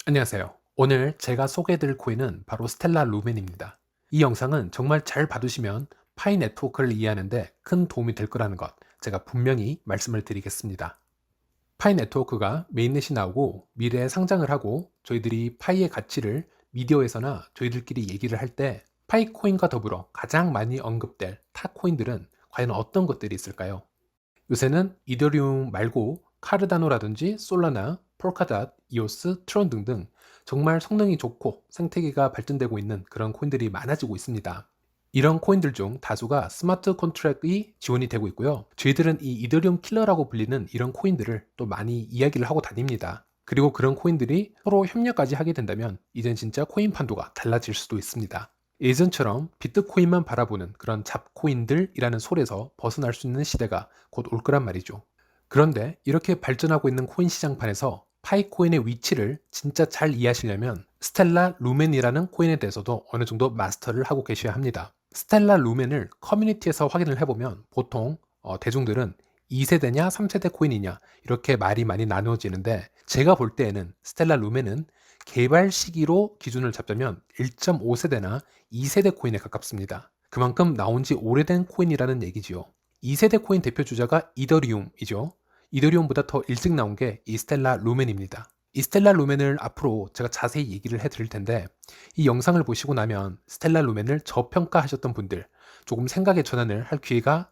안녕하세요. 오늘 제가 소개해드릴 코인은 바로 스텔라 루멘입니다. 이 영상은 정말 잘 봐두시면 파이 네트워크를 이해하는데 큰 도움이 될 거라는 것 제가 분명히 말씀을 드리겠습니다. 파이 네트워크가 메인넷이 나오고 미래에 상장을 하고 저희들이 파이의 가치를 미디어에서나 저희들끼리 얘기를 할 때 파이 코인과 더불어 가장 많이 언급될 타 코인들은 과연 어떤 것들이 있을까요? 요새는 이더리움 말고 카르다노라든지 솔라나, 폴카닷, 이오스, 트론 등등 정말 성능이 좋고 생태계가 발전되고 있는 그런 코인들이 많아지고 있습니다. 이런 코인들 중 다수가 스마트 컨트랙이 지원이 되고 있고요. 저희들은 이 이더리움 킬러라고 불리는 이런 코인들을 또 많이 이야기를 하고 다닙니다. 그리고 그런 코인들이 서로 협력까지 하게 된다면 이젠 진짜 코인 판도가 달라질 수도 있습니다. 예전처럼 비트코인만 바라보는 그런 잡코인들이라는 솔에서 벗어날 수 있는 시대가 곧 올 거란 말이죠. 그런데 이렇게 발전하고 있는 코인 시장판에서 파이코인의 위치를 진짜 잘 이해하시려면 스텔라 루멘이라는 코인에 대해서도 어느 정도 마스터를 하고 계셔야 합니다. 스텔라 루멘을 커뮤니티에서 확인을 해보면 보통 대중들은 2세대냐 3세대 코인이냐 이렇게 말이 많이 나누어지는데 제가 볼 때에는 스텔라 루멘은 개발 시기로 기준을 잡자면 1.5세대나 2세대 코인에 가깝습니다. 그만큼 나온 지 오래된 코인이라는 얘기지요. 2세대 코인 대표 주자가 이더리움이죠. 이더리움보다 더 일찍 나온 게 이 스텔라 루멘입니다. 이 스텔라 루멘을 앞으로 제가 자세히 얘기를 해드릴 텐데 이 영상을 보시고 나면 스텔라 루멘을 저평가하셨던 분들 조금 생각의 전환을 할 기회가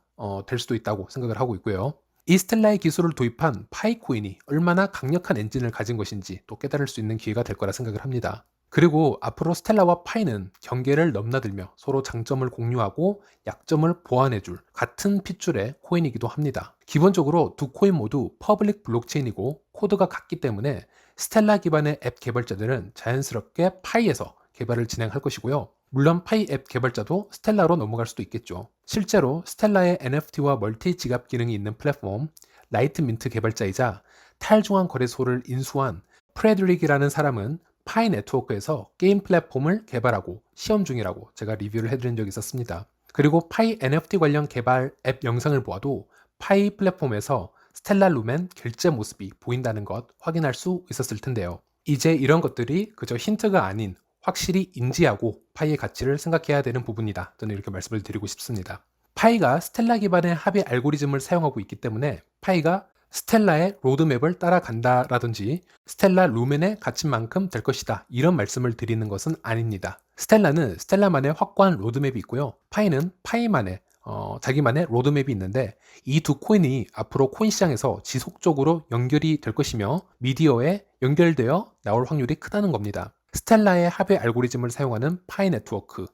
될 수도 있다고 생각을 하고 있고요. 이 스텔라의 기술을 도입한 파이코인이 얼마나 강력한 엔진을 가진 것인지 또 깨달을 수 있는 기회가 될 거라 생각을 합니다. 그리고 앞으로 스텔라와 파이는 경계를 넘나들며 서로 장점을 공유하고 약점을 보완해줄 같은 핏줄의 코인이기도 합니다. 기본적으로 두 코인 모두 퍼블릭 블록체인이고 코드가 같기 때문에 스텔라 기반의 앱 개발자들은 자연스럽게 파이에서 개발을 진행할 것이고요. 물론 파이 앱 개발자도 스텔라로 넘어갈 수도 있겠죠. 실제로 스텔라의 NFT와 멀티 지갑 기능이 있는 플랫폼 라이트민트 개발자이자 탈중앙 거래소를 인수한 프레드릭이라는 사람은 파이 네트워크에서 게임 플랫폼을 개발하고 시험 중이라고 제가 리뷰를 해드린 적이 있었습니다. 그리고 파이 NFT 관련 개발 앱 영상을 보아도 파이 플랫폼에서 스텔라 루멘 결제 모습이 보인다는 것 확인할 수 있었을 텐데요. 이제 이런 것들이 그저 힌트가 아닌 확실히 인지하고 파이의 가치를 생각해야 되는 부분이다. 저는 이렇게 말씀을 드리고 싶습니다. 파이가 스텔라 기반의 합의 알고리즘을 사용하고 있기 때문에 파이가 스텔라의 로드맵을 따라간다라든지 스텔라 루멘의 가치만큼 될 것이다. 이런 말씀을 드리는 것은 아닙니다. 스텔라는 스텔라만의 확고한 로드맵이 있고요. 파이는 파이만의 자기만의 로드맵이 있는데 이 두 코인이 앞으로 코인 시장에서 지속적으로 연결이 될 것이며 미디어에 연결되어 나올 확률이 크다는 겁니다. 스텔라의 합의 알고리즘을 사용하는 파이 네트워크,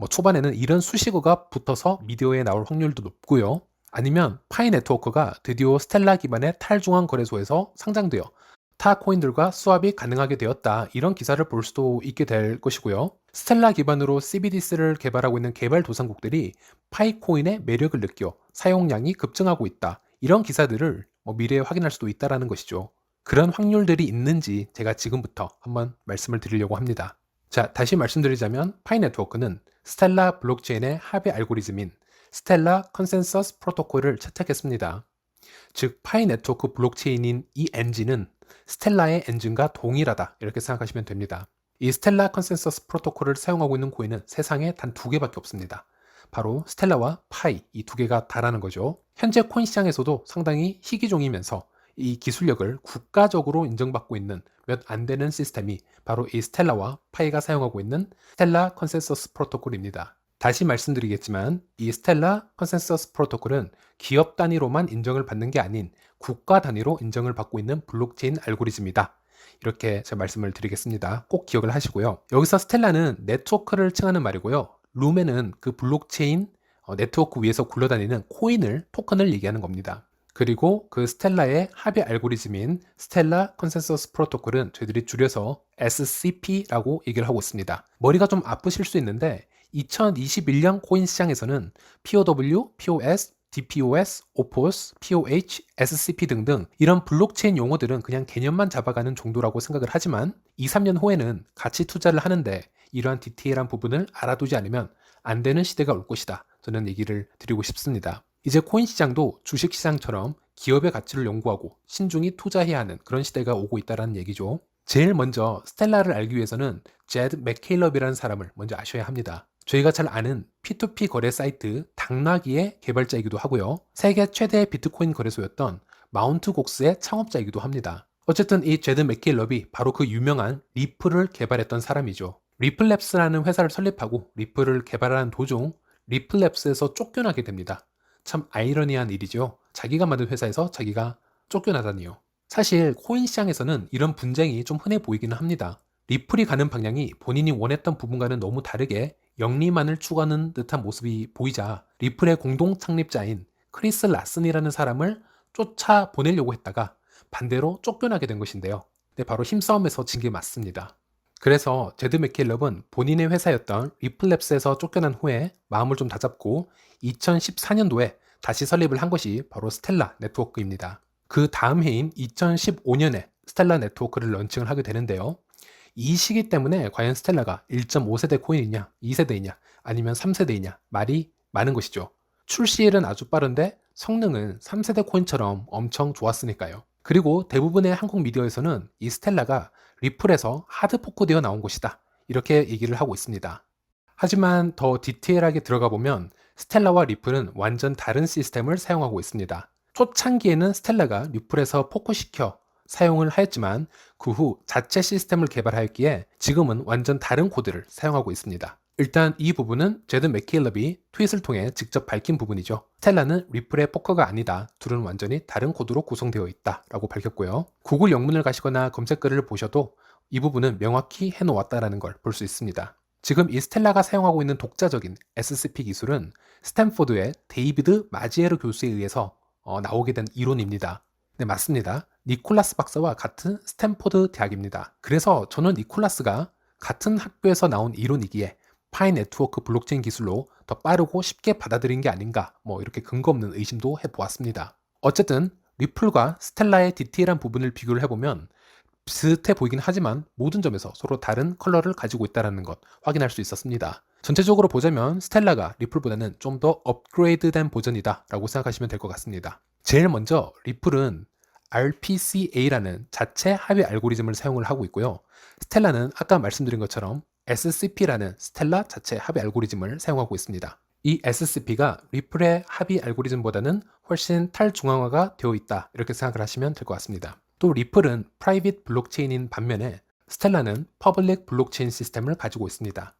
초반에는 이런 수식어가 붙어서 미디어에 나올 확률도 높고요. 아니면 파이 네트워크가 드디어 스텔라 기반의 탈중앙 거래소에서 상장되어 타 코인들과 수합이 가능하게 되었다. 이런 기사를 볼 수도 있게 될 것이고요. 스텔라 기반으로 CBDC를 개발하고 있는 개발도상국들이 파이코인의 매력을 느껴 사용량이 급증하고 있다. 이런 기사들을 미래에 확인할 수도 있다는 것이죠. 그런 확률들이 있는지 제가 지금부터 한번 말씀을 드리려고 합니다. 자, 다시 말씀드리자면 파이 네트워크는 스텔라 블록체인의 합의 알고리즘인 스텔라 컨센서스 프로토콜을 채택했습니다. 즉 파이 네트워크 블록체인인 이 엔진은 스텔라의 엔진과 동일하다 이렇게 생각하시면 됩니다. 이 스텔라 컨센서스 프로토콜을 사용하고 있는 코인은 세상에 단 두 개밖에 없습니다. 바로 스텔라와 파이 이 두 개가 다라는 거죠. 현재 코인 시장에서도 상당히 희귀종이면서 이 기술력을 국가적으로 인정받고 있는 몇 안 되는 시스템이 바로 이 스텔라와 파이가 사용하고 있는 스텔라 컨센서스 프로토콜입니다. 다시 말씀드리겠지만 이 스텔라 컨센서스 프로토콜은 기업 단위로만 인정을 받는 게 아닌 국가 단위로 인정을 받고 있는 블록체인 알고리즘이다. 이렇게 제가 말씀을 드리겠습니다. 꼭 기억을 하시고요. 여기서 스텔라는 네트워크를 칭하는 말이고요. 루멘은 그 블록체인 네트워크 위에서 굴러다니는 코인을, 토큰을 얘기하는 겁니다. 그리고 그 스텔라의 합의 알고리즘인 스텔라 컨센서스 프로토콜은 저희들이 줄여서 SCP라고 얘기를 하고 있습니다. 머리가 좀 아프실 수 있는데 2021년 코인 시장에서는 POW, POS, DPoS, OPOS, POH, SCP 등등 이런 블록체인 용어들은 그냥 개념만 잡아가는 정도라고 생각을 하지만 2, 3년 후에는 가치 투자를 하는데 이러한 디테일한 부분을 알아두지 않으면 안 되는 시대가 올 것이다. 저는 얘기를 드리고 싶습니다. 이제 코인 시장도 주식 시장처럼 기업의 가치를 연구하고 신중히 투자해야 하는 그런 시대가 오고 있다는 얘기죠. 제일 먼저 스텔라를 알기 위해서는 제드 맥케일럽이라는 사람을 먼저 아셔야 합니다. 저희가 잘 아는 P2P 거래 사이트 당나귀의 개발자이기도 하고요. 세계 최대 비트코인 거래소였던 마운트 곡스의 창업자이기도 합니다. 어쨌든 이 제드 맥케일럽이 바로 그 유명한 리플을 개발했던 사람이죠. 리플랩스라는 회사를 설립하고 리플을 개발하는 도중 리플랩스에서 쫓겨나게 됩니다. 참 아이러니한 일이죠. 자기가 만든 회사에서 자기가 쫓겨나다니요. 사실 코인 시장에서는 이런 분쟁이 좀 흔해 보이기는 합니다. 리플이 가는 방향이 본인이 원했던 부분과는 너무 다르게 영리만을 추구하는 듯한 모습이 보이자 리플의 공동 창립자인 크리스 라슨이라는 사람을 쫓아 보내려고 했다가 반대로 쫓겨나게 된 것인데요. 네, 바로 힘싸움에서 진 게 맞습니다. 그래서 제드 맥케일럽은 본인의 회사였던 리플랩스에서 쫓겨난 후에 마음을 좀 다잡고 2014년도에 다시 설립을 한 것이 바로 스텔라 네트워크입니다. 그 다음 해인 2015년에 스텔라 네트워크를 런칭을 하게 되는데요. 이 시기 때문에 과연 스텔라가 1.5세대 코인이냐, 2세대이냐, 아니면 3세대이냐 말이 많은 것이죠. 출시일은 아주 빠른데 성능은 3세대 코인처럼 엄청 좋았으니까요. 그리고 대부분의 한국 미디어에서는 이 스텔라가 리플에서 하드포크되어 나온 것이다, 이렇게 얘기를 하고 있습니다. 하지만 더 디테일하게 들어가 보면 스텔라와 리플은 완전 다른 시스템을 사용하고 있습니다. 초창기에는 스텔라가 리플에서 포크시켜 사용을 하였지만 그 후 자체 시스템을 개발하였기에 지금은 완전 다른 코드를 사용하고 있습니다. 일단 이 부분은 제드 맥케일럽이 트윗을 통해 직접 밝힌 부분이죠. 스텔라는 리플의 포커가 아니다. 둘은 완전히 다른 코드로 구성되어 있다 라고 밝혔고요. 구글 영문을 가시거나 검색글을 보셔도 이 부분은 명확히 해놓았다는 걸 볼 수 있습니다. 지금 이 스텔라가 사용하고 있는 독자적인 SCP 기술은 스탠포드의 데이비드 마지에르 교수에 의해서 나오게 된 이론입니다. 네, 맞습니다. 니콜라스 박사와 같은 스탠포드 대학입니다. 그래서 저는 니콜라스가 같은 학교에서 나온 이론이기에 파이 네트워크 블록체인 기술로 더 빠르고 쉽게 받아들인 게 아닌가, 이렇게 근거 없는 의심도 해보았습니다. 어쨌든 리플과 스텔라의 디테일한 부분을 비교를 해보면 비슷해 보이긴 하지만 모든 점에서 서로 다른 컬러를 가지고 있다는 것 확인할 수 있었습니다. 전체적으로 보자면 스텔라가 리플보다는 좀 더 업그레이드된 버전이다 라고 생각하시면 될 것 같습니다. 제일 먼저 리플은 RPCA라는 자체 합의 알고리즘을 사용을 하고 있고요. 스텔라는 아까 말씀드린 것처럼 SCP라는 스텔라 자체 합의 알고리즘을 사용하고 있습니다. 이 SCP가 리플의 합의 알고리즘보다는 훨씬 탈중앙화가 되어 있다, 이렇게 생각을 하시면 될 것 같습니다. 또 리플은 프라이빗 블록체인인 반면에 스텔라는 퍼블릭 블록체인 시스템을 가지고 있습니다.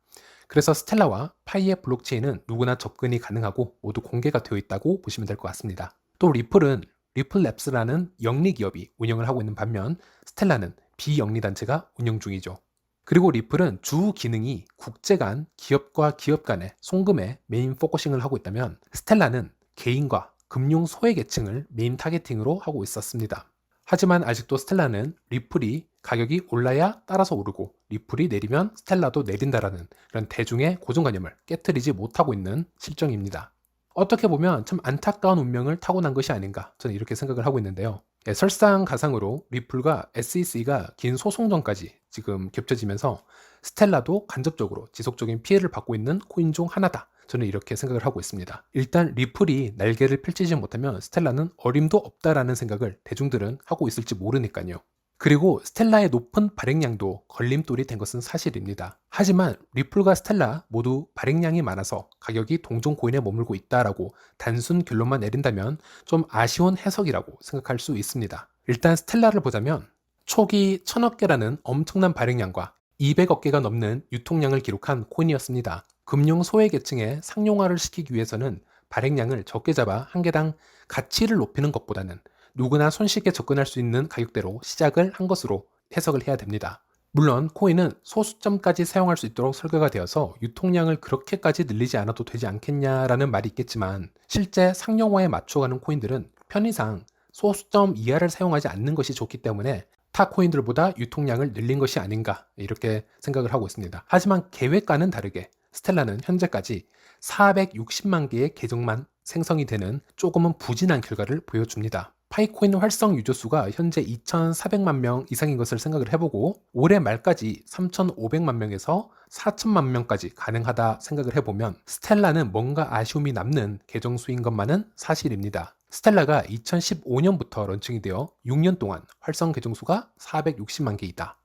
그래서 스텔라와 파이의 블록체인은 누구나 접근이 가능하고 모두 공개가 되어 있다고 보시면 될 것 같습니다. 또 리플은 리플랩스라는 영리 기업이 운영을 하고 있는 반면 스텔라는 비영리 단체가 운영 중이죠. 그리고 리플은 주 기능이 국제 간 기업과 기업 간의 송금에 메인 포커싱을 하고 있다면 스텔라는 개인과 금융 소외계층을 메인 타겟팅으로 하고 있었습니다. 하지만 아직도 스텔라는 리플이 가격이 올라야 따라서 오르고 리플이 내리면 스텔라도 내린다라는 그런 대중의 고정관념을 깨트리지 못하고 있는 실정입니다. 어떻게 보면 참 안타까운 운명을 타고난 것이 아닌가, 저는 이렇게 생각을 하고 있는데요. 설상가상으로 리플과 SEC가 긴 소송전까지 지금 겹쳐지면서 스텔라도 간접적으로 지속적인 피해를 받고 있는 코인 중 하나다, 저는 이렇게 생각을 하고 있습니다. 일단 리플이 날개를 펼치지 못하면 스텔라는 어림도 없다라는 생각을 대중들은 하고 있을지 모르니까요. 그리고 스텔라의 높은 발행량도 걸림돌이 된 것은 사실입니다. 하지만 리플과 스텔라 모두 발행량이 많아서 가격이 동종 코인에 머물고 있다라고 단순 결론만 내린다면 좀 아쉬운 해석이라고 생각할 수 있습니다. 일단 스텔라를 보자면 초기 1000억 개라는 엄청난 발행량과 200억 개가 넘는 유통량을 기록한 코인이었습니다. 금융 소외계층의 상용화를 시키기 위해서는 발행량을 적게 잡아 한 개당 가치를 높이는 것보다는 누구나 손쉽게 접근할 수 있는 가격대로 시작을 한 것으로 해석을 해야 됩니다. 물론 코인은 소수점까지 사용할 수 있도록 설계가 되어서 유통량을 그렇게까지 늘리지 않아도 되지 않겠냐라는 말이 있겠지만 실제 상용화에 맞춰가는 코인들은 편의상 소수점 이하를 사용하지 않는 것이 좋기 때문에 타 코인들보다 유통량을 늘린 것이 아닌가, 이렇게 생각을 하고 있습니다. 하지만 계획과는 다르게 스텔라는 현재까지 460만 개의 계정만 생성이 되는 조금은 부진한 결과를 보여줍니다. 파이코인 활성 유저 수가 현재 2,400만 명 이상인 것을 생각을 해보고 올해 말까지 3,500만 명에서 4,000만 명까지 가능하다 생각을 해보면 스텔라는 뭔가 아쉬움이 남는 계정 수인 것만은 사실입니다. 스텔라가 2015년부터 런칭이 되어 6년 동안 활성 계정 수가 460만 개이다.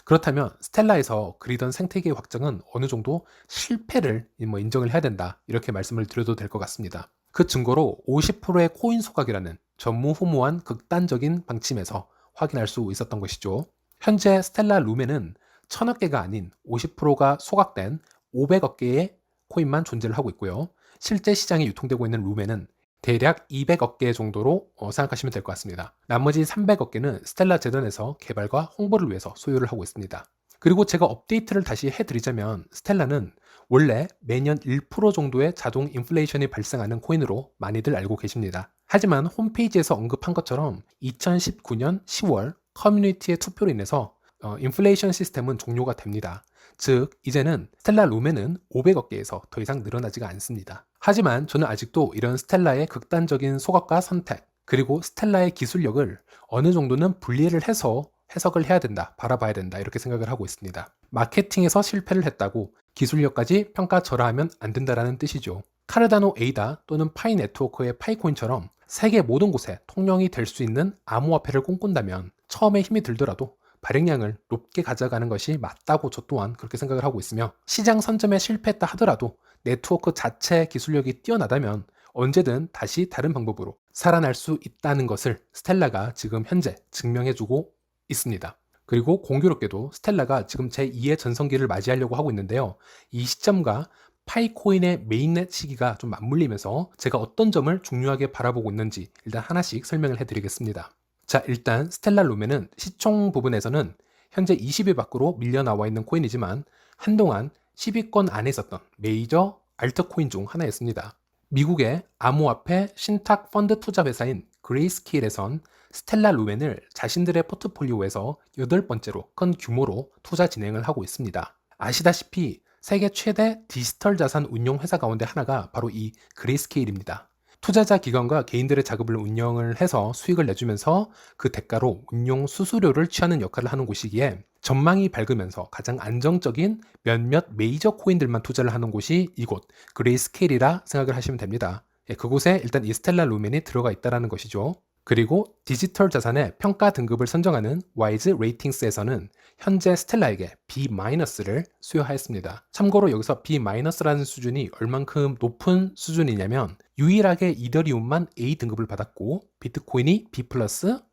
그렇다면 스텔라에서 그리던 생태계의 확장은 어느 정도 실패를 인정을 해야 된다, 이렇게 말씀을 드려도 될 것 같습니다. 그 증거로 50%의 코인 소각이라는 전무후무한 극단적인 방침에서 확인할 수 있었던 것이죠. 현재 스텔라 루멘은 1000억 개가 아닌 50%가 소각된 500억 개의 코인만 존재를 하고 있고요. 실제 시장에 유통되고 있는 루멘은 대략 200억 개 정도로 생각하시면 될 것 같습니다. 나머지 300억 개는 스텔라 재단에서 개발과 홍보를 위해서 소유를 하고 있습니다. 그리고 제가 업데이트를 다시 해드리자면 스텔라는 원래 매년 1% 정도의 자동 인플레이션이 발생하는 코인으로 많이들 알고 계십니다. 하지만 홈페이지에서 언급한 것처럼 2019년 10월 커뮤니티의 투표로 인해서 인플레이션 시스템은 종료가 됩니다. 즉 이제는 스텔라 루멘은 500억 개에서 더 이상 늘어나지가 않습니다. 하지만 저는 아직도 이런 스텔라의 극단적인 소각과 선택, 그리고 스텔라의 기술력을 어느 정도는 분리를 해서 해석을 해야 된다, 바라봐야 된다, 이렇게 생각을 하고 있습니다. 마케팅에서 실패를 했다고 기술력까지 평가절하하면 안 된다라는 뜻이죠. 카르다노 에이다 또는 파이 네트워크의 파이코인처럼 세계 모든 곳에 통용이 될 수 있는 암호화폐를 꿈꾼다면 처음에 힘이 들더라도 발행량을 높게 가져가는 것이 맞다고 저 또한 그렇게 생각을 하고 있으며, 시장 선점에 실패했다 하더라도 네트워크 자체 기술력이 뛰어나다면 언제든 다시 다른 방법으로 살아날 수 있다는 것을 스텔라가 지금 현재 증명해주고 있습니다. 그리고 공교롭게도 스텔라가 지금 제2의 전성기를 맞이하려고 하고 있는데요. 이 시점과 파이코인의 메인넷 시기가 좀 맞물리면서 제가 어떤 점을 중요하게 바라보고 있는지 일단 하나씩 설명을 해드리겠습니다. 자, 일단 스텔라 루멘은 시총 부분에서는 현재 20위 밖으로 밀려 나와 있는 코인이지만 한동안 10위권 안에 있었던 메이저 알트코인 중 하나였습니다. 미국의 암호화폐 신탁 펀드 투자 회사인 그레이스케일에선 스텔라 루멘을 자신들의 포트폴리오에서 8번째로 큰 규모로 투자 진행을 하고 있습니다. 아시다시피 세계 최대 디지털 자산 운용 회사 가운데 하나가 바로 이 그레이스케일입니다. 투자자 기관과 개인들의 자금을 운영을 해서 수익을 내주면서 그 대가로 운용 수수료를 취하는 역할을 하는 곳이기에 전망이 밝으면서 가장 안정적인 몇몇 메이저 코인들만 투자를 하는 곳이 이곳 그레이스케일이라 생각을 하시면 됩니다. 그곳에 일단 이 스텔라 루멘이 들어가 있다는 것이죠. 그리고 디지털 자산의 평가 등급을 선정하는 와이즈 레이팅스에서는 현재 스텔라에게 B-를 수여하였습니다. 참고로 여기서 B-라는 수준이 얼만큼 높은 수준이냐면 유일하게 이더리움만 A 등급을 받았고 비트코인이 B+,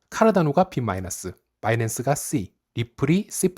카르다노가 B-, 바이낸스가 C, 리플이 C+,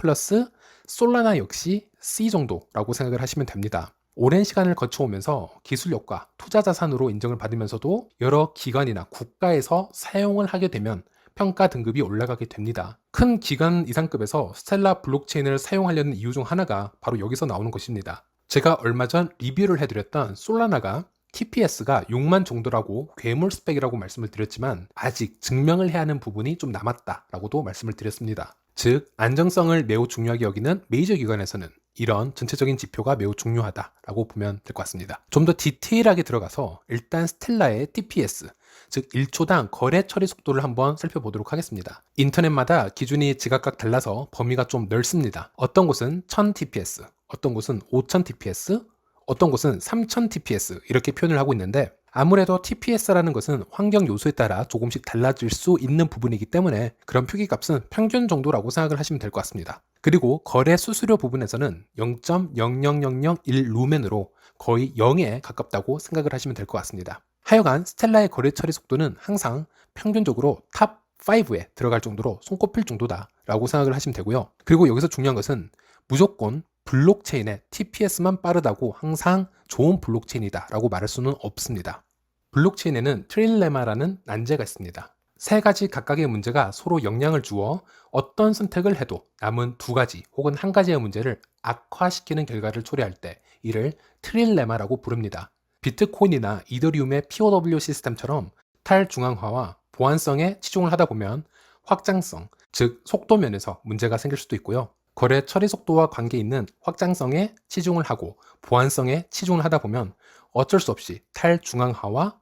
솔라나 역시 C 정도라고 생각을 하시면 됩니다. 오랜 시간을 거쳐오면서 기술력과 투자 자산으로 인정을 받으면서도 여러 기관이나 국가에서 사용을 하게 되면 평가 등급이 올라가게 됩니다. 큰 기관 이상급에서 스텔라 블록체인을 사용하려는 이유 중 하나가 바로 여기서 나오는 것입니다. 제가 얼마 전 리뷰를 해드렸던 솔라나가 TPS가 6만 정도라고 괴물 스펙이라고 말씀을 드렸지만 아직 증명을 해야 하는 부분이 좀 남았다라고도 말씀을 드렸습니다. 즉 안정성을 매우 중요하게 여기는 메이저 기관에서는 이런 전체적인 지표가 매우 중요하다라고 보면 될 것 같습니다. 좀 더 디테일하게 들어가서 일단 스텔라의 TPS, 즉 1초당 거래 처리 속도를 한번 살펴보도록 하겠습니다. 인터넷마다 기준이 지각각 달라서 범위가 좀 넓습니다. 어떤 곳은 1000TPS, 어떤 곳은 5000TPS, 어떤 곳은 3000TPS 이렇게 표현을 하고 있는데 아무래도 TPS라는 것은 환경 요소에 따라 조금씩 달라질 수 있는 부분이기 때문에 그런 표기값은 평균 정도라고 생각을 하시면 될 것 같습니다. 그리고 거래 수수료 부분에서는 0.00001 루멘으로 거의 0에 가깝다고 생각을 하시면 될 것 같습니다. 하여간 스텔라의 거래 처리 속도는 항상 평균적으로 탑 5에 들어갈 정도로 손꼽힐 정도다라고 생각을 하시면 되고요. 그리고 여기서 중요한 것은 무조건 블록체인의 TPS만 빠르다고 항상 좋은 블록체인이다라고 말할 수는 없습니다. 블록체인에는 트릴레마라는 난제가 있습니다. 세 가지 각각의 문제가 서로 영향을 주어 어떤 선택을 해도 남은 두 가지 혹은 한 가지의 문제를 악화시키는 결과를 초래할 때 이를 트릴레마라고 부릅니다. 비트코인이나 이더리움의 POW 시스템처럼 탈중앙화와 보안성에 치중을 하다 보면 확장성, 즉 속도 면에서 문제가 생길 수도 있고요. 거래 처리 속도와 관계 있는 확장성에 치중을 하고 보안성에 치중을 하다 보면 어쩔 수 없이 탈중앙화와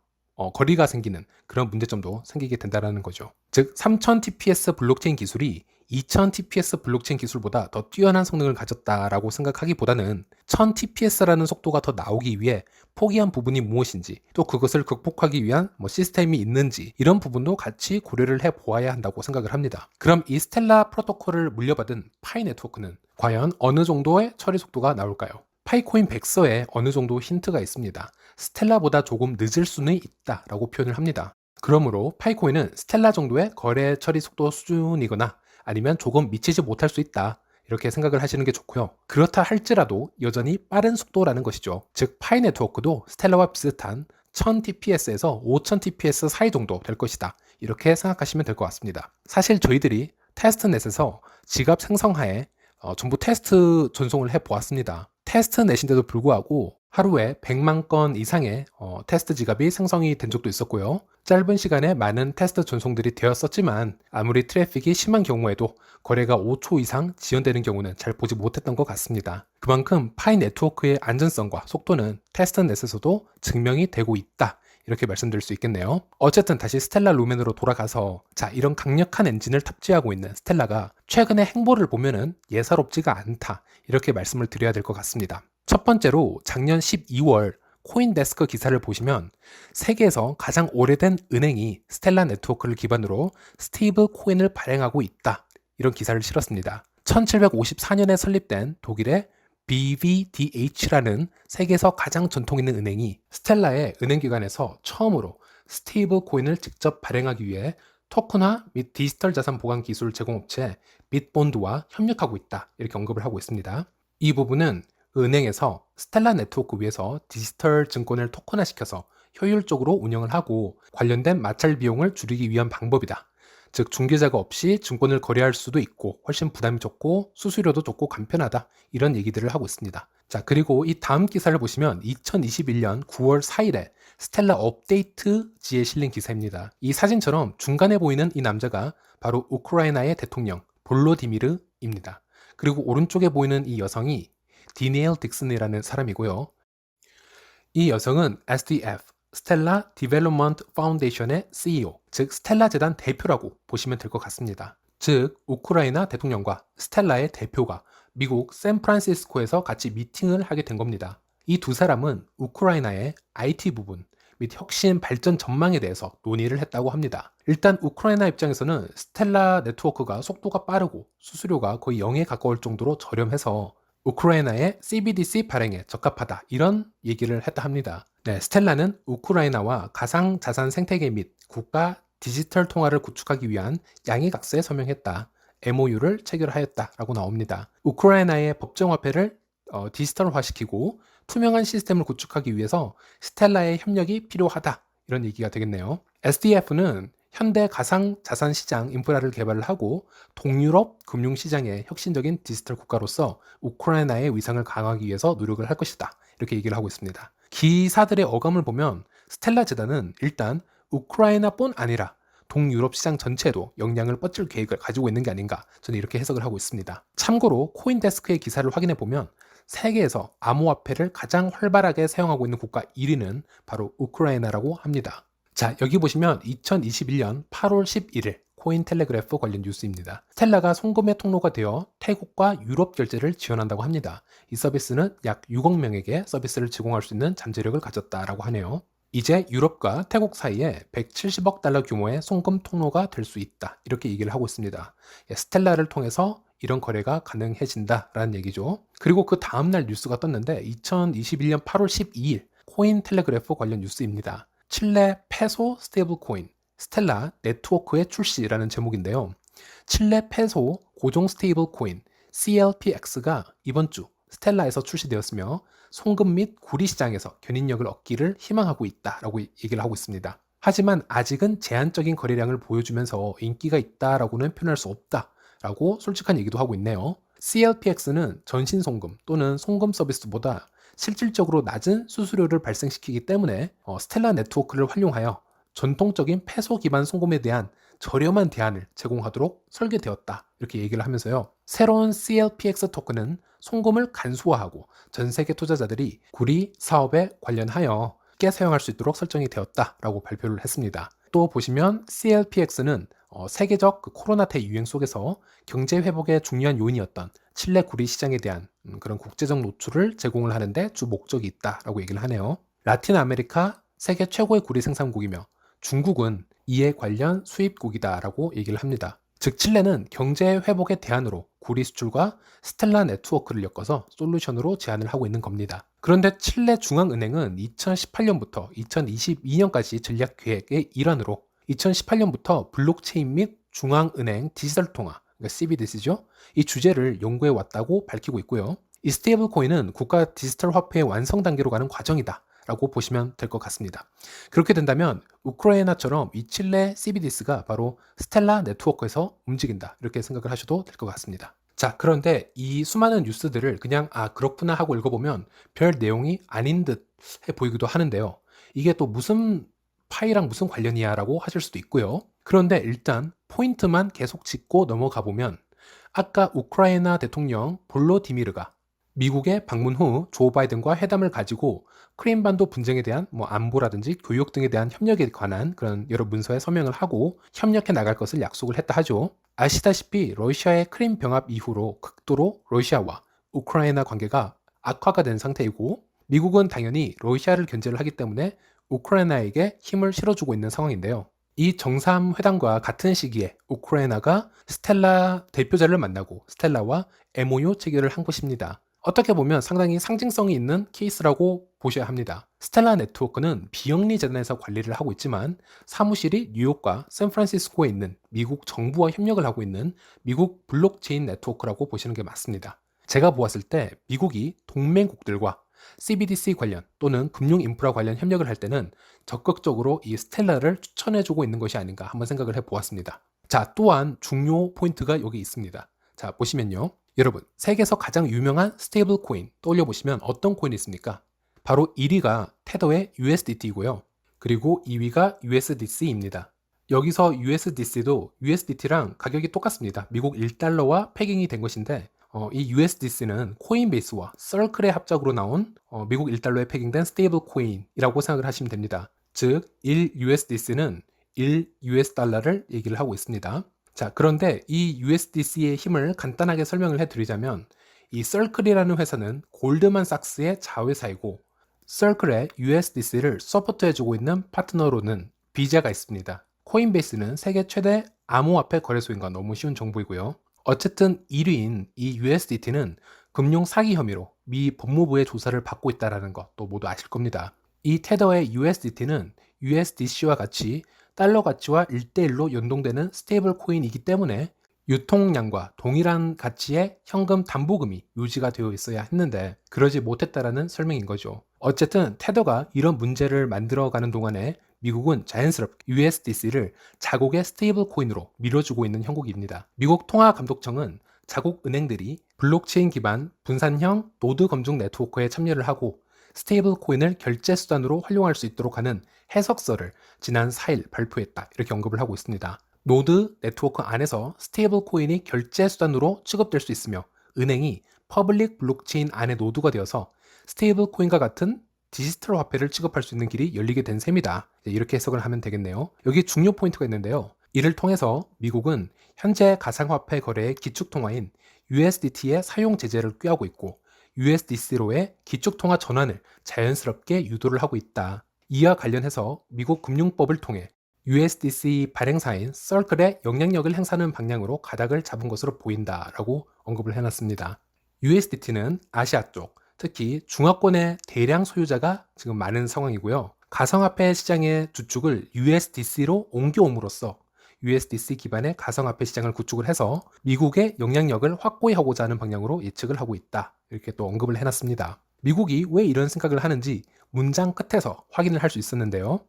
거리가 생기는 그런 문제점도 생기게 된다는 거죠. 즉 3000 TPS 블록체인 기술이 2000 TPS 블록체인 기술보다 더 뛰어난 성능을 가졌다라고 생각하기보다는 1000 TPS라는 속도가 더 나오기 위해 포기한 부분이 무엇인지, 또 그것을 극복하기 위한 시스템이 있는지, 이런 부분도 같이 고려를 해 보아야 한다고 생각을 합니다. 그럼 이 스텔라 프로토콜을 물려받은 파이 네트워크는 과연 어느 정도의 처리 속도가 나올까요? 파이코인 백서에 어느 정도 힌트가 있습니다. 스텔라보다 조금 늦을 수는 있다라고 표현을 합니다. 그러므로 파이코인은 스텔라 정도의 거래 처리 속도 수준이거나 아니면 조금 미치지 못할 수 있다, 이렇게 생각을 하시는 게 좋고요. 그렇다 할지라도 여전히 빠른 속도라는 것이죠. 즉 파이 네트워크도 스텔라와 비슷한 1000 TPS에서 5000 TPS 사이 정도 될 것이다, 이렇게 생각하시면 될 것 같습니다. 사실 저희들이 테스트넷에서 지갑 생성하에 전부 테스트 전송을 해 보았습니다. 테스트넷인데도 불구하고 하루에 100만 건 이상의 테스트 지갑이 생성이 된 적도 있었고요. 짧은 시간에 많은 테스트 전송들이 되었었지만 아무리 트래픽이 심한 경우에도 거래가 5초 이상 지연되는 경우는 잘 보지 못했던 것 같습니다. 그만큼 파이 네트워크의 안전성과 속도는 테스트넷에서도 증명이 되고 있다, 이렇게 말씀드릴 수 있겠네요. 어쨌든 다시 스텔라 루멘으로 돌아가서, 자, 이런 강력한 엔진을 탑재하고 있는 스텔라가 최근의 행보를 보면은 예사롭지가 않다, 이렇게 말씀을 드려야 될 것 같습니다. 첫 번째로 작년 12월 코인데스크 기사를 보시면 세계에서 가장 오래된 은행이 스텔라 네트워크를 기반으로 스테이블 코인을 발행하고 있다, 이런 기사를 실었습니다. 1754년에 설립된 독일의 BVDH라는 세계에서 가장 전통 있는 은행이 스텔라의 은행기관에서 처음으로 스테이블 코인을 직접 발행하기 위해 토큰화 및 디지털 자산 보관 기술 제공업체 빗본드와 협력하고 있다, 이렇게 언급을 하고 있습니다. 이 부분은 은행에서 스텔라 네트워크 위에서 디지털 증권을 토큰화시켜서 효율적으로 운영을 하고 관련된 마찰 비용을 줄이기 위한 방법이다. 즉 중개자가 없이 증권을 거래할 수도 있고 훨씬 부담이 적고 수수료도 적고 간편하다, 이런 얘기들을 하고 있습니다. 자, 그리고 이 다음 기사를 보시면 2021년 9월 4일에 스텔라 업데이트지에 실린 기사입니다. 이 사진처럼 중간에 보이는 이 남자가 바로 우크라이나의 대통령 볼로디미르입니다. 그리고 오른쪽에 보이는 이 여성이 디니엘 딕슨이라는 사람이고요. 이 여성은 SDF, 스텔라 디벨롭먼트 파운데이션의 CEO, 즉 스텔라 재단 대표라고 보시면 될 것 같습니다. 즉 우크라이나 대통령과 스텔라의 대표가 미국 샌프란시스코에서 같이 미팅을 하게 된 겁니다. 이 두 사람은 우크라이나의 IT 부분 및 혁신 발전 전망에 대해서 논의를 했다고 합니다. 일단 우크라이나 입장에서는 스텔라 네트워크가 속도가 빠르고 수수료가 거의 0에 가까울 정도로 저렴해서 우크라이나의 CBDC 발행에 적합하다, 이런 얘기를 했다 합니다. 네, 스텔라는 우크라이나와 가상 자산 생태계 및 국가 디지털 통화를 구축하기 위한 양해각서에 서명했다, MOU를 체결하였다라고 나옵니다. 우크라이나의 법정화폐를 디지털화시키고 투명한 시스템을 구축하기 위해서 스텔라의 협력이 필요하다, 이런 얘기가 되겠네요. SDF는 현대 가상 자산 시장 인프라를 개발을 하고 동유럽 금융 시장의 혁신적인 디지털 국가로서 우크라이나의 위상을 강화하기 위해서 노력을 할 것이다, 이렇게 얘기를 하고 있습니다. 기사들의 어감을 보면 스텔라 재단은 일단 우크라이나뿐 아니라 동유럽 시장 전체에도 영향을 뻗칠 계획을 가지고 있는 게 아닌가, 저는 이렇게 해석을 하고 있습니다. 참고로 코인데스크의 기사를 확인해 보면 세계에서 암호화폐를 가장 활발하게 사용하고 있는 국가 1위는 바로 우크라이나라고 합니다. 자, 여기 보시면 2021년 8월 11일 코인텔레그래프 관련 뉴스입니다. 스텔라가 송금의 통로가 되어 태국과 유럽 결제를 지원한다고 합니다. 이 서비스는 약 6억 명에게 서비스를 제공할 수 있는 잠재력을 가졌다라고 하네요. 이제 유럽과 태국 사이에 170억 달러 규모의 송금 통로가 될 수 있다, 이렇게 얘기를 하고 있습니다. 스텔라를 통해서 이런 거래가 가능해진다라는 얘기죠. 그리고 그 다음날 뉴스가 떴는데 2021년 8월 12일 코인텔레그래프 관련 뉴스입니다. 칠레 페소 스테이블 코인 스텔라 네트워크의 출시라는 제목인데요. 칠레 페소 고정 스테이블 코인 CLPX가 이번 주 스텔라에서 출시되었으며 송금 및 구리 시장에서 견인력을 얻기를 희망하고 있다라고 얘기를 하고 있습니다. 하지만 아직은 제한적인 거래량을 보여주면서 인기가 있다라고는 표현할 수 없다라고 솔직한 얘기도 하고 있네요. CLPX는 전신 송금 또는 송금 서비스보다 실질적으로 낮은 수수료를 발생시키기 때문에 스텔라 네트워크를 활용하여 전통적인 페소 기반 송금에 대한 저렴한 대안을 제공하도록 설계되었다, 이렇게 얘기를 하면서요. 새로운 CLPX 토큰은 송금을 간소화하고 전 세계 투자자들이 구리 사업에 관련하여 쉽게 사용할 수 있도록 설정이 되었다라고 발표를 했습니다. 또 보시면 CLPX는 세계적 그 코로나 대유행 속에서 경제 회복의 중요한 요인이었던 칠레 구리 시장에 대한 그런 국제적 노출을 제공을 하는데 주 목적이 있다라고 얘기를 하네요. 라틴 아메리카 세계 최고의 구리 생산국이며 중국은 이에 관련 수입국이다라고 얘기를 합니다. 즉 칠레는 경제 회복의 대안으로 구리 수출과 스텔라 네트워크를 엮어서 솔루션으로 제안을 하고 있는 겁니다. 그런데 칠레 중앙은행은 2018년부터 2022년까지 전략 계획의 일환으로 2018년부터 블록체인 및 중앙은행 디지털 통화, 그러니까 CBDC죠. 이 주제를 연구해 왔다고 밝히고 있고요. 이 스테이블 코인은 국가 디지털 화폐의 완성 단계로 가는 과정이다 라고 보시면 될 것 같습니다. 그렇게 된다면 우크라이나처럼 이 칠레 CBDC가 바로 스텔라 네트워크에서 움직인다 이렇게 생각을 하셔도 될 것 같습니다. 자, 그런데 이 수많은 뉴스들을 그냥 그렇구나 하고 읽어보면 별 내용이 아닌 듯 해 보이기도 하는데요. 이게 또 무슨 파이랑 무슨 관련이야 라고 하실 수도 있고요. 그런데 일단 포인트만 계속 짚고 넘어가 보면 아까 우크라이나 대통령 볼로디미르가 미국에 방문 후 조 바이든과 회담을 가지고 크림반도 분쟁에 대한 안보라든지 교육 등에 대한 협력에 관한 그런 여러 문서에 서명을 하고 협력해 나갈 것을 약속을 했다 하죠. 아시다시피 러시아의 크림 병합 이후로 극도로 러시아와 우크라이나 관계가 악화가 된 상태이고 미국은 당연히 러시아를 견제를 하기 때문에 우크라이나에게 힘을 실어주고 있는 상황인데요. 이 정상회담과 같은 시기에 우크라이나가 스텔라 대표자를 만나고 스텔라와 MOU 체결을 한 것입니다. 어떻게 보면 상당히 상징성이 있는 케이스라고 보셔야 합니다. 스텔라 네트워크는 비영리 재단에서 관리를 하고 있지만 사무실이 뉴욕과 샌프란시스코에 있는 미국 정부와 협력을 하고 있는 미국 블록체인 네트워크라고 보시는 게 맞습니다. 제가 보았을 때 미국이 동맹국들과 CBDC 관련 또는 금융 인프라 관련 협력을 할 때는 적극적으로 이 스텔라를 추천해주고 있는 것이 아닌가 한번 생각을 해보았습니다. 자, 또한 중요 포인트가 여기 있습니다. 자, 보시면요. 여러분, 세계에서 가장 유명한 스테이블 코인 떠올려 보시면 어떤 코인이 있습니까? 바로 1위가 테더의 USDT이고요. 그리고 2위가 USDC입니다. 여기서 USDC도 USDT랑 가격이 똑같습니다. 미국 1달러와 패깅이 된 것인데 이 USDC는 코인베이스와 서클의 합작으로 나온 미국 1달러에 패깅된 스테이블 코인이라고 생각을 하시면 됩니다. 즉 1USDC는 1US달러를 얘기를 하고 있습니다. 자, 그런데 이 USDC의 힘을 간단하게 설명을 해드리자면 이 서클이라는 회사는 골드만삭스의 자회사이고 서클의 USDC를 서포트해주고 있는 파트너로는 비자가 있습니다. 코인베이스는 세계 최대 암호화폐 거래소인가 너무 쉬운 정보이고요. 어쨌든 1위인 이 USDT는 금융 사기 혐의로 미 법무부의 조사를 받고 있다는 것도 모두 아실 겁니다. 이 테더의 USDT는 USDC와 같이 달러 가치와 1대1로 연동되는 스테이블 코인이기 때문에 유통량과 동일한 가치의 현금 담보금이 유지가 되어 있어야 했는데 그러지 못했다라는 설명인 거죠. 어쨌든 테더가 이런 문제를 만들어가는 동안에 미국은 자연스럽게 USDC를 자국의 스테이블 코인으로 밀어주고 있는 형국입니다. 미국 통화감독청은 자국 은행들이 블록체인 기반 분산형 노드 검증 네트워크에 참여를 하고 스테이블 코인을 결제 수단으로 활용할 수 있도록 하는 해석서를 지난 4일 발표했다. 이렇게 언급을 하고 있습니다. 노드 네트워크 안에서 스테이블 코인이 결제 수단으로 취급될 수 있으며 은행이 퍼블릭 블록체인 안의 노드가 되어서 스테이블 코인과 같은 디지털 화폐를 취급할 수 있는 길이 열리게 된 셈이다. 이렇게 해석을 하면 되겠네요. 여기 중요 포인트가 있는데요. 이를 통해서 미국은 현재 가상화폐 거래의 기축통화인 USDT의 사용 제재를 꾀하고 있고 USDC로의 기축통화 전환을 자연스럽게 유도를 하고 있다. 이와 관련해서 미국 금융법을 통해 USDC 발행사인 서클의 영향력을 행사하는 방향으로 가닥을 잡은 것으로 보인다라고 언급을 해놨습니다. USDT는 아시아 쪽, 특히 중화권의 대량 소유자가 지금 많은 상황이고요. 가상화폐 시장의 주축을 USDC로 옮겨옴으로써 USDC 기반의 가상화폐 시장을 구축을 해서 미국의 영향력을 확고히 하고자 하는 방향으로 예측을 하고 있다. 이렇게 또 언급을 해놨습니다. 미국이 왜 이런 생각을 하는지 문장 끝에서 확인을 할 수 있었는데요.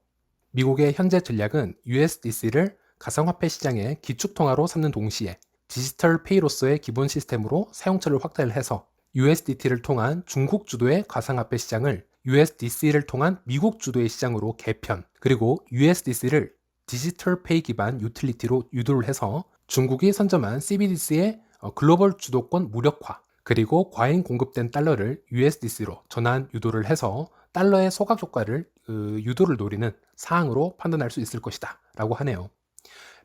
미국의 현재 전략은 USDC를 가상화폐 시장의 기축통화로 삼는 동시에 디지털 페이로서의 기본 시스템으로 사용처를 확대를 해서 USDT를 통한 중국 주도의 가상화폐 시장을 USDC를 통한 미국 주도의 시장으로 개편, 그리고 USDC를 디지털 페이 기반 유틸리티로 유도를 해서 중국이 선점한 CBDC의 글로벌 주도권 무력화, 그리고 과잉 공급된 달러를 USDC로 전환 유도를 해서 달러의 소각 효과를 유도를 노리는 사항으로 판단할 수 있을 것이다 라고 하네요.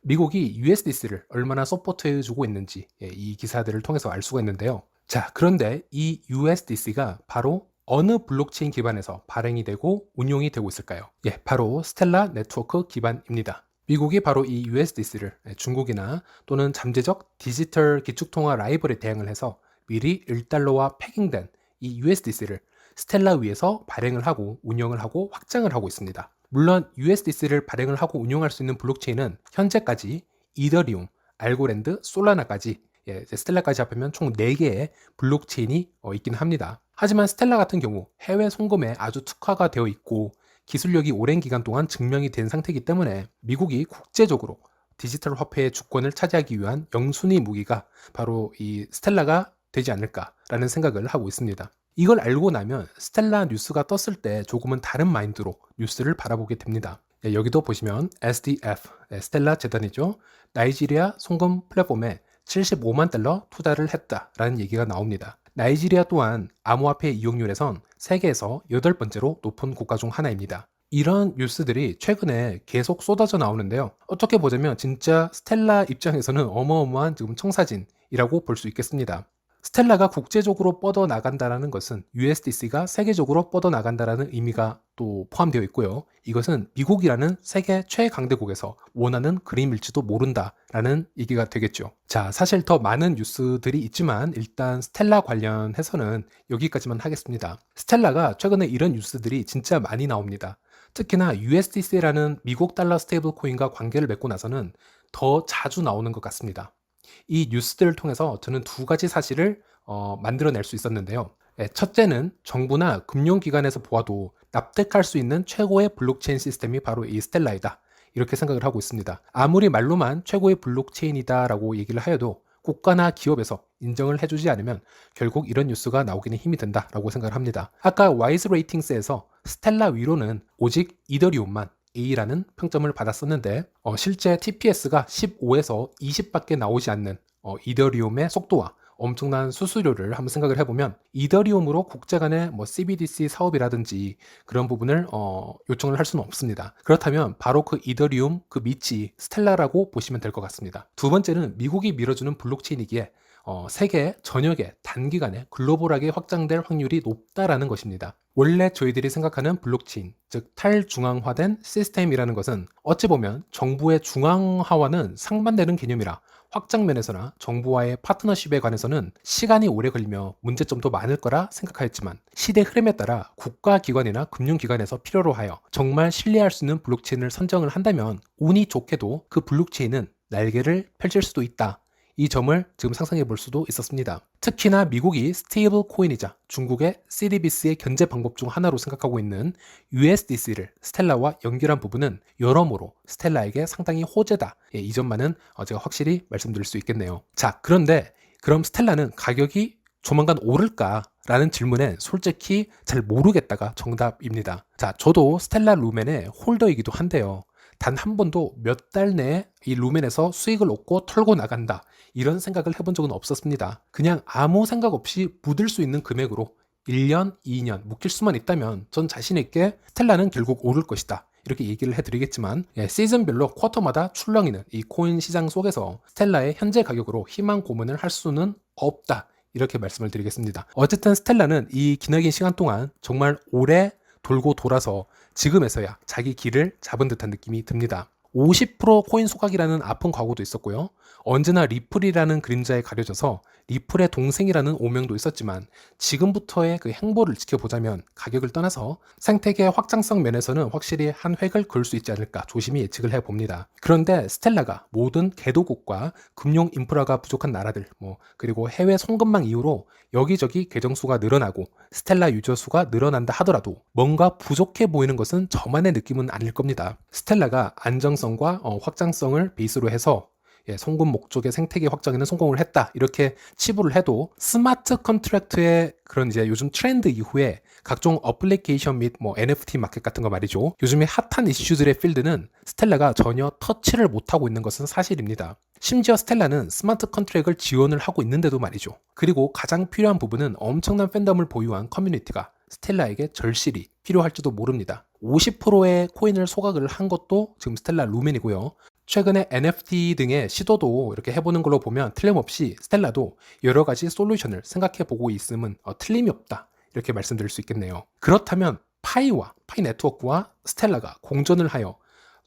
미국이 USDC를 얼마나 서포트해주고 있는지 이 기사들을 통해서 알 수가 있는데요. 자, 그런데 이 USDC가 바로 어느 블록체인 기반에서 발행이 되고 운용이 되고 있을까요? 바로 스텔라 네트워크 기반입니다. 미국이 바로 이 USDC를 중국이나 또는 잠재적 디지털 기축통화 라이벌에 대응을 해서 미리 1달러와 패킹된 이 USDC를 스텔라 위에서 발행을 하고 운영을 하고 확장을 하고 있습니다. 물론 USDC를 발행을 하고 운용할 수 있는 블록체인은 현재까지 이더리움, 알고랜드, 솔라나까지 스텔라까지 합하면 총 4개의 블록체인이 있긴 합니다. 하지만 스텔라 같은 경우 해외 송금에 아주 특화가 되어 있고 기술력이 오랜 기간 동안 증명이 된 상태이기 때문에 미국이 국제적으로 디지털 화폐의 주권을 차지하기 위한 영순위 무기가 바로 이 스텔라가 되지 않을까라는 생각을 하고 있습니다. 이걸 알고 나면 스텔라 뉴스가 떴을 때 조금은 다른 마인드로 뉴스를 바라보게 됩니다. 여기도 보시면 SDF, 스텔라 재단이죠. 나이지리아 송금 플랫폼에 75만 달러 투자를 했다라는 얘기가 나옵니다. 나이지리아 또한 암호화폐 이용률에선 세계에서 8번째로 높은 국가 중 하나입니다. 이런 뉴스들이 최근에 계속 쏟아져 나오는데요. 어떻게 보자면 진짜 스텔라 입장에서는 어마어마한 지금 청사진이라고 볼 수 있겠습니다. 스텔라가 국제적으로 뻗어나간다는 것은 USDC가 세계적으로 뻗어나간다는 의미가 또 포함되어 있고요. 이것은 미국이라는 세계 최강대국에서 원하는 그림일지도 모른다라는 얘기가 되겠죠. 자, 사실 더 많은 뉴스들이 있지만 일단 스텔라 관련해서는 여기까지만 하겠습니다. 스텔라가 최근에 이런 뉴스들이 진짜 많이 나옵니다. 특히나 USDC라는 미국 달러 스테이블 코인과 관계를 맺고 나서는 더 자주 나오는 것 같습니다. 이 뉴스들을 통해서 저는 2가지 사실을 만들어낼 수 있었는데요. 첫째는 정부나 금융기관에서 보아도 납득할 수 있는 최고의 블록체인 시스템이 바로 이 스텔라이다. 이렇게 생각을 하고 있습니다. 아무리 말로만 최고의 블록체인이다 라고 얘기를 하여도 국가나 기업에서 인정을 해주지 않으면 결국 이런 뉴스가 나오기는 힘이 든다라고 생각을 합니다. 아까 와이즈 레이팅스에서 스텔라 위로는 오직 이더리움만 A라는 평점을 받았었는데 실제 TPS가 15에서 20밖에 나오지 않는 이더리움의 속도와 엄청난 수수료를 한번 생각을 해보면 이더리움으로 국제 간의 CBDC 사업이라든지 그런 부분을 요청을 할 수는 없습니다. 그렇다면 바로 그 이더리움 그 밑이 스텔라라고 보시면 될 것 같습니다. 두 번째는 미국이 밀어주는 블록체인이기에 세계 전역에 단기간에 글로벌하게 확장될 확률이 높다라는 것입니다. 원래 저희들이 생각하는 블록체인, 즉 탈중앙화된 시스템이라는 것은 어찌 보면 정부의 중앙화와는 상반되는 개념이라 확장 면에서나 정부와의 파트너십에 관해서는 시간이 오래 걸리며 문제점도 많을 거라 생각하였지만 시대 흐름에 따라 국가기관이나 금융기관에서 필요로 하여 정말 신뢰할 수 있는 블록체인을 선정을 한다면 운이 좋게도 그 블록체인은 날개를 펼칠 수도 있다. 이 점을 지금 상상해 볼 수도 있었습니다. 특히나 미국이 스테이블 코인이자 중국의 CDBC의 견제 방법 중 하나로 생각하고 있는 USDC를 스텔라와 연결한 부분은 여러모로 스텔라에게 상당히 호재다. 이 점만은 제가 확실히 말씀드릴 수 있겠네요. 자, 그런데 그럼 스텔라는 가격이 조만간 오를까? 라는 질문에 솔직히 잘 모르겠다가 정답입니다. 자, 저도 스텔라 루멘의 홀더이기도 한데요. 단 한 번도 몇 달 내에 이 루멘에서 수익을 얻고 털고 나간다. 이런 생각을 해본 적은 없었습니다. 그냥 아무 생각 없이 묻을 수 있는 금액으로 1년, 2년 묵힐 수만 있다면 전 자신 있게 스텔라는 결국 오를 것이다. 이렇게 얘기를 해드리겠지만 시즌별로 쿼터마다 출렁이는 이 코인 시장 속에서 스텔라의 현재 가격으로 희망 고문을 할 수는 없다. 이렇게 말씀을 드리겠습니다. 어쨌든 스텔라는 이 기나긴 시간 동안 정말 오래 돌고 돌아서 지금에서야 자기 길을 잡은 듯한 느낌이 듭니다. 50% 코인 소각이라는 아픈 과거도 있었고요. 언제나 리플이라는 그림자에 가려져서 리플의 동생이라는 오명도 있었지만 지금부터의 그 행보를 지켜보자면 가격을 떠나서 생태계 확장성 면에서는 확실히 한 획을 그을 수 있지 않을까 조심히 예측을 해봅니다. 그런데 스텔라가 모든 개도국과 금융 인프라가 부족한 나라들 그리고 해외 송금망 이후로 여기저기 계정수가 늘어나고 스텔라 유저 수가 늘어난다 하더라도 뭔가 부족해 보이는 것은 저만의 느낌은 아닐 겁니다. 스텔라가 안정성과 확장성을 베이스로 해서 송금 목적의 생태계 확장에는 성공을 했다. 이렇게 치부를 해도 스마트 컨트랙트의 그런 이제 요즘 트렌드 이후에 각종 어플리케이션 및 NFT 마켓 같은 거 말이죠. 요즘에 핫한 이슈들의 필드는 스텔라가 전혀 터치를 못하고 있는 것은 사실입니다. 심지어 스텔라는 스마트 컨트랙을 지원을 하고 있는데도 말이죠. 그리고 가장 필요한 부분은 엄청난 팬덤을 보유한 커뮤니티가 스텔라에게 절실히 필요할지도 모릅니다. 50%의 코인을 소각을 한 것도 지금 스텔라 루멘이고요. 최근에 NFT 등의 시도도 이렇게 해보는 걸로 보면 틀림없이 스텔라도 여러 가지 솔루션을 생각해 보고 있음은 틀림이 없다. 이렇게 말씀드릴 수 있겠네요. 그렇다면 파이 네트워크와 스텔라가 공존을 하여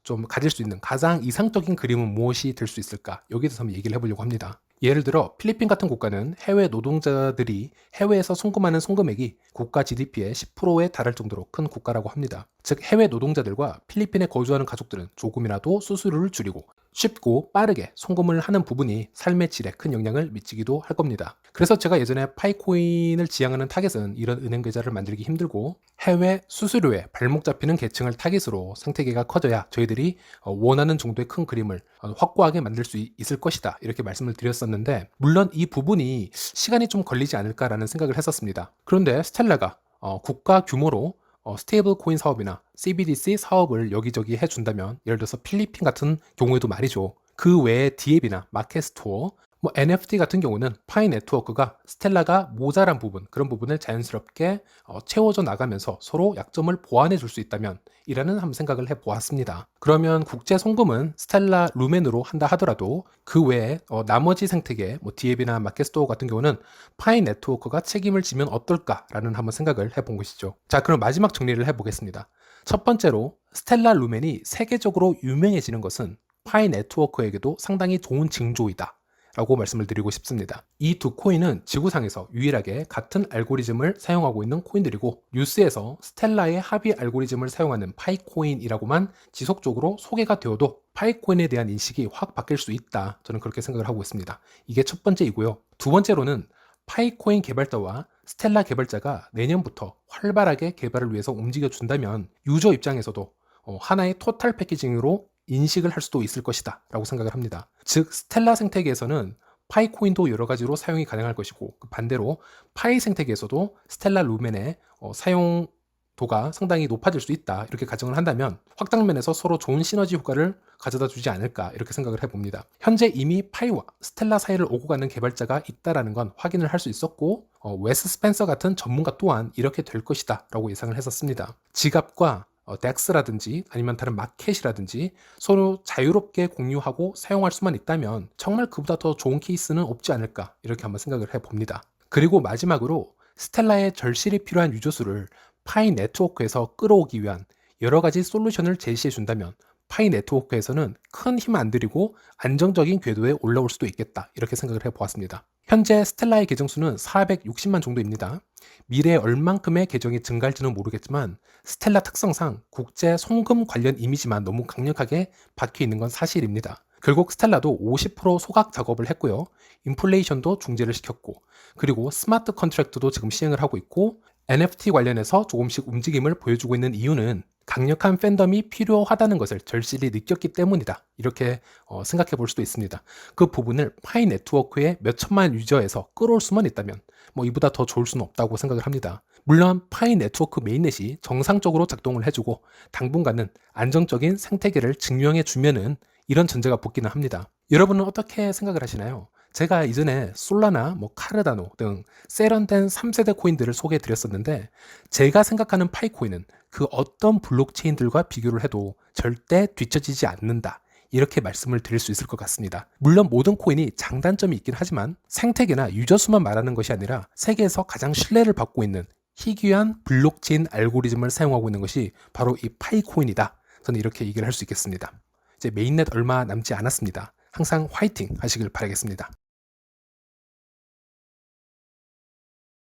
좀 가질 수 있는 가장 이상적인 그림은 무엇이 될 수 있을까? 여기에 대해서 한번 얘기를 해보려고 합니다. 예를 들어 필리핀 같은 국가는 해외 노동자들이 해외에서 송금하는 송금액이 국가 GDP의 10%에 달할 정도로 큰 국가라고 합니다. 즉 해외 노동자들과 필리핀에 거주하는 가족들은 조금이라도 수수료를 줄이고 쉽고 빠르게 송금을 하는 부분이 삶의 질에 큰 영향을 미치기도 할 겁니다. 그래서 제가 예전에 파이코인을 지향하는 타겟은 이런 은행 계좌를 만들기 힘들고 해외 수수료에 발목 잡히는 계층을 타겟으로 생태계가 커져야 저희들이 원하는 정도의 큰 그림을 확고하게 만들 수 있을 것이다. 이렇게 말씀을 드렸었는데 물론 이 부분이 시간이 좀 걸리지 않을까라는 생각을 했었습니다. 그런데 스텔라가 국가 규모로 스테이블 코인 사업이나 CBDC 사업을 여기저기 해준다면 예를 들어서 필리핀 같은 경우에도 말이죠. 그 외에 디앱이나 마켓 스토어, NFT 같은 경우는 파이 네트워크가 스텔라가 모자란 부분, 그런 부분을 자연스럽게 채워져 나가면서 서로 약점을 보완해 줄 수 있다면 이라는 한번 생각을 해보았습니다. 그러면 국제 송금은 스텔라 루멘으로 한다 하더라도 그 외에 나머지 생태계, 디앱이나 마켓 스토어 같은 경우는 파이 네트워크가 책임을 지면 어떨까라는 한번 생각을 해본 것이죠. 자, 그럼 마지막 정리를 해보겠습니다. 첫 번째로 스텔라 루멘이 세계적으로 유명해지는 것은 파이 네트워크에게도 상당히 좋은 징조이다. 라고 말씀을 드리고 싶습니다. 이 두 코인은 지구상에서 유일하게 같은 알고리즘을 사용하고 있는 코인들이고 뉴스에서 스텔라의 합의 알고리즘을 사용하는 파이코인이라고만 지속적으로 소개가 되어도 파이코인에 대한 인식이 확 바뀔 수 있다. 저는 그렇게 생각을 하고 있습니다. 이게 첫 번째이고요. 두 번째로는 파이코인 개발자와 스텔라 개발자가 내년부터 활발하게 개발을 위해서 움직여준다면 유저 입장에서도 하나의 토탈 패키징으로 인식을 할 수도 있을 것이다 라고 생각을 합니다. 즉 스텔라 생태계에서는 파이코인도 여러 가지로 사용이 가능할 것이고 반대로 파이 생태계에서도 스텔라 루멘의 사용도가 상당히 높아질 수 있다 이렇게 가정을 한다면 확장면에서 서로 좋은 시너지 효과를 가져다 주지 않을까 이렇게 생각을 해봅니다. 현재 이미 파이와 스텔라 사이를 오고 가는 개발자가 있다는 건 확인을 할 수 있었고 웨스 스펜서 같은 전문가 또한 이렇게 될 것이다 라고 예상을 했었습니다. 지갑과 덱스라든지 아니면 다른 마켓이라든지 서로 자유롭게 공유하고 사용할 수만 있다면 정말 그보다 더 좋은 케이스는 없지 않을까 이렇게 한번 생각을 해봅니다. 그리고 마지막으로 스텔라의 절실히 필요한 유저 수를 파이 네트워크에서 끌어오기 위한 여러 가지 솔루션을 제시해 준다면 파이 네트워크에서는 큰 힘 안 들이고 안정적인 궤도에 올라올 수도 있겠다 이렇게 생각을 해보았습니다. 현재 스텔라의 계정 수는 460만 정도입니다. 미래에 얼만큼의 계정이 증가할지는 모르겠지만 스텔라 특성상 국제 송금 관련 이미지만 너무 강력하게 박혀 있는 건 사실입니다. 결국 스텔라도 50% 소각 작업을 했고요. 인플레이션도 중재를 시켰고 그리고 스마트 컨트랙트도 지금 시행을 하고 있고 NFT 관련해서 조금씩 움직임을 보여주고 있는 이유는 강력한 팬덤이 필요하다는 것을 절실히 느꼈기 때문이다. 이렇게 생각해 볼 수도 있습니다. 그 부분을 파이 네트워크의 몇 천만 유저에서 끌어올 수만 있다면 이보다 더 좋을 수는 없다고 생각을 합니다. 물론 파이 네트워크 메인넷이 정상적으로 작동을 해주고 당분간은 안정적인 생태계를 증명해 주면은 이런 전제가 붙기는 합니다. 여러분은 어떻게 생각을 하시나요? 제가 이전에 솔라나 카르다노 등 세련된 3세대 코인들을 소개해 드렸었는데 제가 생각하는 파이코인은 그 어떤 블록체인들과 비교를 해도 절대 뒤처지지 않는다. 이렇게 말씀을 드릴 수 있을 것 같습니다. 물론 모든 코인이 장단점이 있긴 하지만 생태계나 유저 수만 말하는 것이 아니라 세계에서 가장 신뢰를 받고 있는 희귀한 블록체인 알고리즘을 사용하고 있는 것이 바로 이 파이코인이다. 저는 이렇게 얘기를 할 수 있겠습니다. 이제 메인넷 얼마 남지 않았습니다. 항상 화이팅 하시길 바라겠습니다.